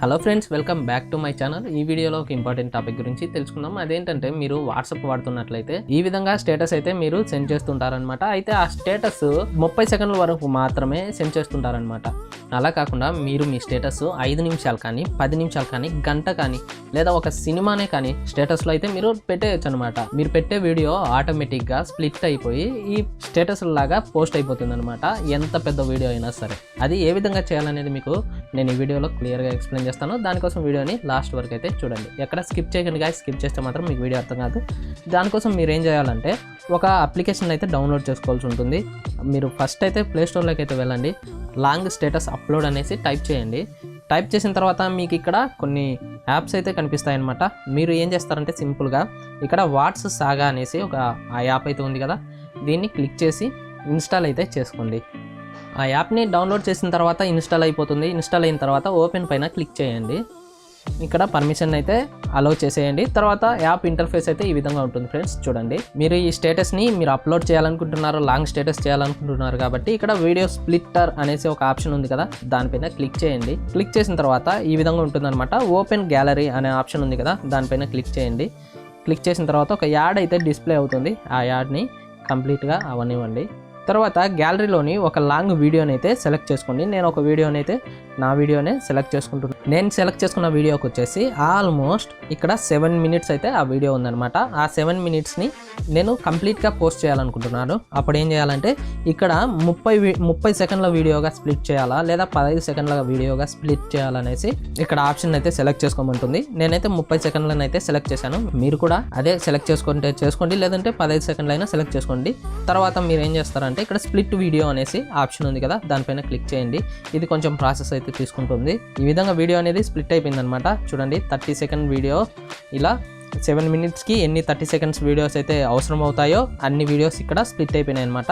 Hello friends, welcome back to my channel. ఈ వీడియోలో ఒక ఇంపార్టెంట్ టాపిక్ గురించి తెలుసుకుందాం. అదేంటంటే, మీరు వాట్సాప్ వాడుతున్నట్లయితే ఈ విధంగా స్టేటస్ అయితే మీరు సెండ్ చేస్తుంటారనమాట. అయితే ఆ స్టేటస్ 30 సెకండ్ల వరకు మాత్రమే సెండ్ చేస్తుంటారనమాట. అలా కాకుండా మీరు మీ స్టేటస్ 5 నిమిషాలు కానీ, 10 నిమిషాలు కానీ, గంట కానీ, లేదా ఒక సినిమానే కానీ స్టేటస్లో అయితే మీరు పెట్టేయచ్చు అనమాట. మీరు పెట్టే వీడియో ఆటోమేటిక్గా స్ప్లిట్ అయిపోయి ఈ స్టేటస్ లాగా పోస్ట్ అయిపోతుంది అనమాట. ఎంత పెద్ద వీడియో అయినా సరే. అది ఏ విధంగా చేయాలనేది మీకు నేను ఈ వీడియోలో క్లియర్గా ఎక్స్ప్లెయిన్ చేస్తాను. దానికోసం వీడియోని లాస్ట్ వరకు అయితే చూడండి. ఎక్కడ స్కిప్ చేయకండి గాయస్. స్కిప్ చేస్తే మాత్రం మీకు వీడియో అర్థం కాదు. దానికోసం మీరు ఏం చేయాలంటే, ఒక అప్లికేషన్ అయితే డౌన్లోడ్ చేసుకోవాల్సి ఉంటుంది. మీరు ఫస్ట్ అయితే ప్లేస్టోర్లోకి అయితే వెళ్ళండి. లాంగ్ స్టేటస్ అప్లోడ్ అనేసి టైప్ చేయండి. టైప్ చేసిన తర్వాత మీకు ఇక్కడ కొన్ని యాప్స్ అయితే కనిపిస్తాయి అన్నమాట. మీరు ఏం చేస్తారంటే, సింపుల్గా ఇక్కడ వాట్స్ సాగా అనేసి ఒక ఆ యాప్ అయితే ఉంది కదా, దీన్ని క్లిక్ చేసి ఇన్స్టాల్ అయితే చేసుకోండి. ఆ యాప్ని డౌన్లోడ్ చేసిన తర్వాత ఇన్స్టాల్ అయిపోతుంది. ఇన్స్టాల్ అయిన తర్వాత ఓపెన్ పైన క్లిక్ చేయండి. ఇక్కడ పర్మిషన్ అయితే అలౌ చేసేయండి. తర్వాత యాప్ ఇంటర్ఫేస్ అయితే ఈ విధంగా ఉంటుంది ఫ్రెండ్స్. చూడండి, మీరు ఈ స్టేటస్ని మీరు అప్లోడ్ చేయాలనుకుంటున్నారు, లాంగ్ స్టేటస్ చేయాలనుకుంటున్నారు కాబట్టి ఇక్కడ వీడియో స్ప్లిట్టర్ అనేసి ఒక ఆప్షన్ ఉంది కదా, దానిపైన క్లిక్ చేయండి. క్లిక్ చేసిన తర్వాత ఈ విధంగా ఉంటుందన్నమాట. ఓపెన్ గ్యాలరీ అనే ఆప్షన్ ఉంది కదా, దానిపైన క్లిక్ చేయండి. క్లిక్ చేసిన తర్వాత ఒక యాడ్ అయితే డిస్ప్లే అవుతుంది. ఆ యాడ్ని కంప్లీట్గా అవనివ్వండి. తర్వాత గ్యాలరీలోని ఒక లాంగ్ వీడియోని అయితే సెలెక్ట్ చేసుకోండి. నేను ఒక వీడియోని అయితే నా వీడియోనే సెలెక్ట్ చేసుకుంటున్నాను. నేను సెలెక్ట్ చేసుకున్న వీడియోకి వచ్చేసి ఆల్మోస్ట్ ఇక్కడ 7 మినిట్స్ అయితే ఆ వీడియో ఉందన్నమాట. ఆ 7 మినిట్స్ని నేను కంప్లీట్గా పోస్ట్ చేయాలనుకుంటున్నాను. అప్పుడు ఏం చేయాలంటే, ఇక్కడ 30 సెకండ్ల వీడియోగా స్ప్లిట్ చేయాలా, లేదా 15 సెకండ్ల వీడియోగా స్ప్లిట్ చేయాలనేసి ఇక్కడ ఆప్షన్ అయితే సెలెక్ట్ చేసుకోమంటుంది. నేనైతే 30 సెకండ్లను అయితే సెలెక్ట్ చేశాను. మీరు కూడా అదే సెలెక్ట్ చేసుకోండి, లేదంటే 15 సెకండ్లు అయినా సెలెక్ట్ చేసుకోండి. తర్వాత మీరు ఏం చేస్తారంటే, ఇక్కడ స్ప్లిట్ వీడియో అనేసి ఆప్షన్ ఉంది కదా, దానిపైన క్లిక్ చేయండి. ఇది కొంచెం ప్రాసెస్ అయితే తీసుకుంటుంది. ఈ విధంగా వీడియో అనేది స్ప్లిట్ అయిపోయింది అనమాట. చూడండి, 30 సెకండ్ వీడియో ఇలా 7 మినిట్స్కి ఎన్ని 30 సెకండ్స్ వీడియోస్ అయితే అవసరం అవుతాయో అన్ని వీడియోస్ ఇక్కడ స్ప్లిట్ అయిపోయినాయి అనమాట.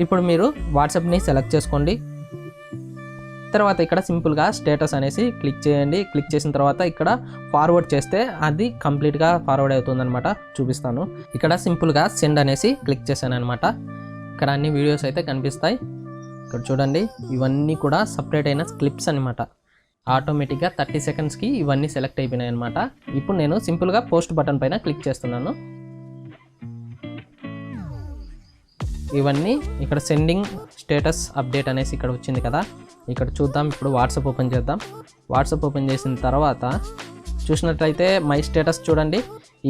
ఇప్పుడు మీరు వాట్సాప్ని సెలెక్ట్ చేసుకోండి. తర్వాత ఇక్కడ సింపుల్గా స్టేటస్ అనేసి క్లిక్ చేయండి. క్లిక్ చేసిన తర్వాత ఇక్కడ ఫార్వర్డ్ చేస్తే అది కంప్లీట్గా ఫార్వర్డ్ అవుతుందన్నమాట. చూపిస్తాను. ఇక్కడ సింపుల్గా సెండ్ అనేసి క్లిక్ చేశాను అనమాట. ఇక్కడ అన్ని వీడియోస్ అయితే కనిపిస్తాయి. ఇక్కడ చూడండి, ఇవన్నీ కూడా సపరేట్ అయిన క్లిప్స్ అనమాట. ఆటోమేటిక్గా 30 సెకండ్స్కి ఇవన్నీ సెలెక్ట్ అయిపోయినాయి అనమాట. ఇప్పుడు నేను సింపుల్గా పోస్ట్ బటన్ పైన క్లిక్ చేస్తున్నాను. ఇవన్నీ ఇక్కడ సెండింగ్ స్టేటస్ అప్డేట్ అనేసి ఇక్కడ వచ్చింది కదా, ఇక్కడ చూద్దాం. ఇప్పుడు వాట్సాప్ ఓపెన్ చేద్దాం. వాట్సాప్ ఓపెన్ చేసిన తర్వాత చూసినట్లయితే మై స్టేటస్ చూడండి,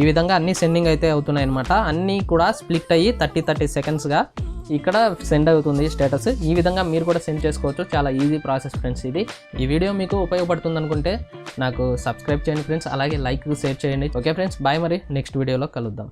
ఈ విధంగా అన్ని సెండింగ్ అయితే అవుతున్నాయి అనమాట. అన్నీ కూడా స్ప్లిట్ అయ్యి 30 సెకండ్స్గా ఇక్కడ సెండ్ అవుతుంది స్టేటస్. ఈ విధంగా మీరు కూడా సెండ్ చేసుకోవచ్చు. చాలా ఈజీ ప్రాసెస్ ఫ్రెండ్స్ ఇది. ఈ వీడియో మీకు ఉపయోగపడుతుంది అనుకుంటే నాకు సబ్స్క్రైబ్ చేయండి ఫ్రెండ్స్. అలాగే లైక్, షేర్ చేయండి. Okay friends, bye. మరి నెక్స్ట్ వీడియోలో కలుద్దాం.